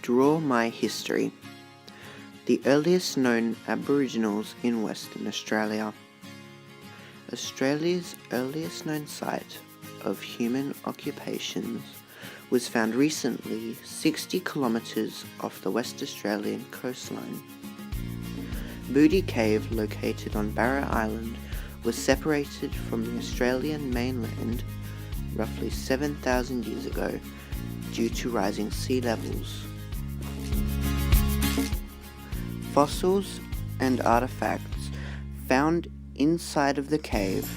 Draw My History. The earliest known Aboriginals in Western Australia. Australia's earliest known site of human occupations was found recently 60 kilometres off the West Australian coastline. Booty Cave, located on Barra Island, was separated from the Australian mainland roughly 7,000 years ago due to rising sea levels. Fossils and artifacts found inside of the cave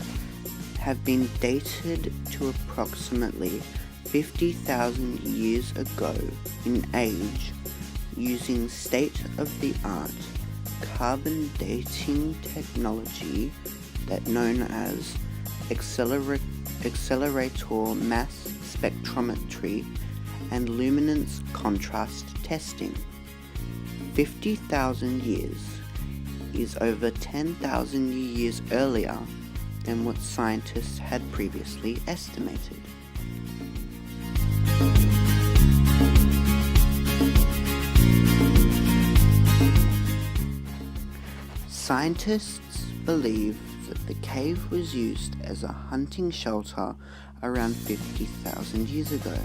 have been dated to approximately 50,000 years ago in age using state-of-the-art carbon dating technology known as accelerator mass spectrometry and luminance contrast testing. 50,000 years is over 10,000 years earlier than what scientists had previously estimated. Scientists believe that the cave was used as a hunting shelter around 50,000 years ago,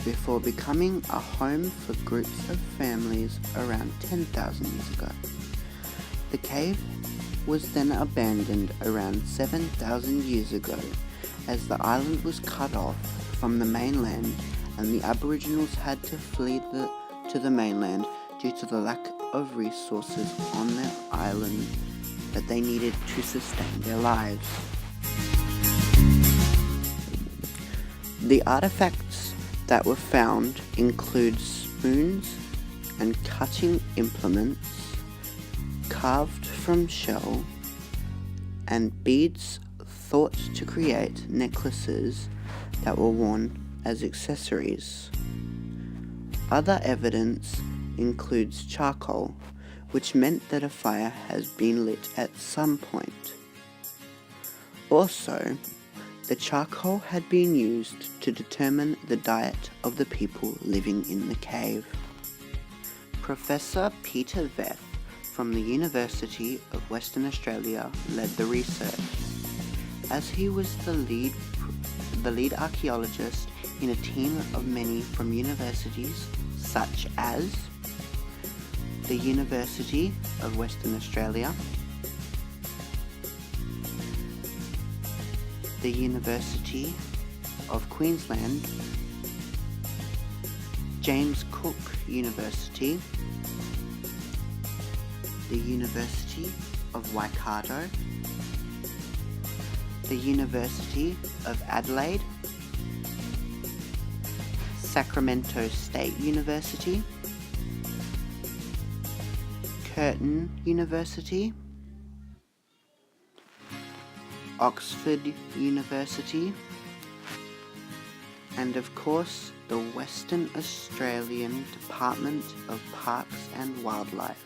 before becoming a home for groups of families around 10,000 years ago. The cave was then abandoned around 7,000 years ago as the island was cut off from the mainland and the Aboriginals had to flee to the mainland due to the lack of resources on their island that they needed to sustain their lives. The artifacts that were found include spoons and cutting implements carved from shell and beads thought to create necklaces that were worn as accessories. Other evidence includes charcoal, which meant that a fire has been lit at some point. Also, the charcoal had been used to determine the diet of the people living in the cave. Professor Peter Veth from the University of Western Australia led the research, as he was the lead archaeologist in a team of many from universities such as the University of Western Australia, the University of Queensland, James Cook University, the University of Waikato, the University of Adelaide, Sacramento State University, Curtin University, Oxford University, and of course the Western Australian Department of Parks and Wildlife.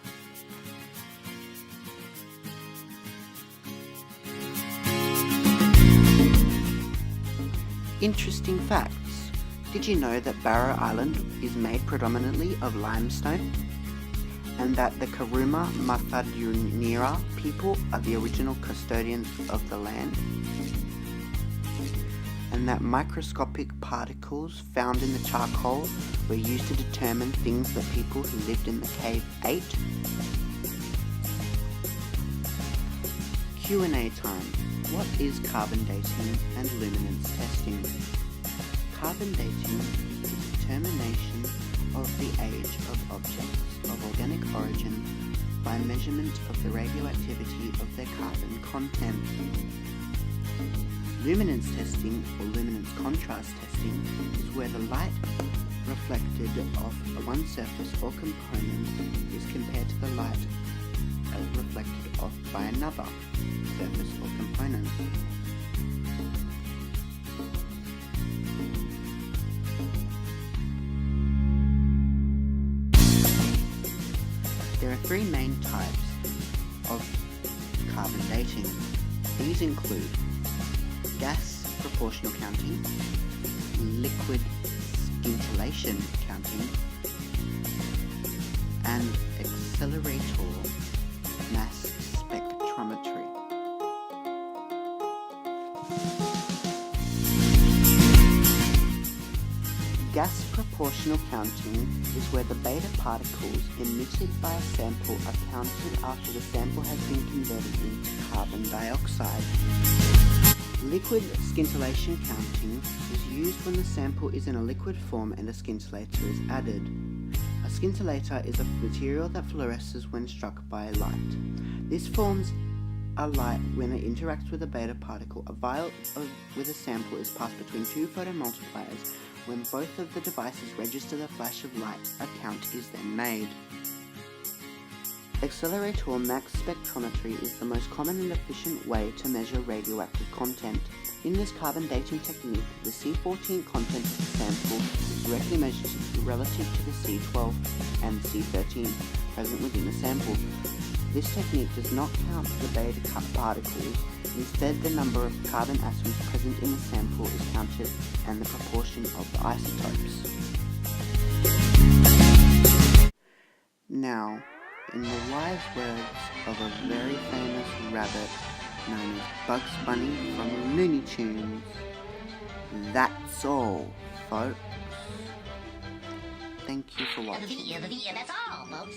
Interesting facts. Did you know that Barra Island is made predominantly of limestone? And that the Karuma Mathadunyira people are the original custodians of the land? And that microscopic particles found in the charcoal were used to determine things that people who lived in the cave ate? Q&A time. What is carbon dating and luminance testing? Carbon dating is the determination of the age of objects of organic origin by measurement of the radioactivity of their carbon content. Luminance testing or luminance contrast testing is where the light reflected off one surface or component is compared to the light reflected off by another surface or component. There are three main types of carbon dating. These include gas proportional counting, liquid scintillation counting, and accelerator mass spectrometry. Gas proportional counting is where the beta particles emitted by a sample are counted after the sample has been converted into carbon dioxide. Liquid scintillation counting is used when the sample is in a liquid form and a scintillator is added. A scintillator is a material that fluoresces when struck by light. This forms a light when it interacts with a beta particle. A vial with a sample is passed between two photomultipliers. When both of the devices register the flash of light, a count is then made. Accelerator mass spectrometry is the most common and efficient way to measure radioactive content. In this carbon dating technique, the C14 content of the sample is directly measured relative to the C12 and C13 present within the sample. This technique does not count the beta particles. Instead, the number of carbon atoms present in the sample is counted and the proportion of the isotopes. Now, in the wise words of a very famous rabbit known as Bugs Bunny from Looney Tunes, that's all, folks. Thank you for watching. That's all, folks.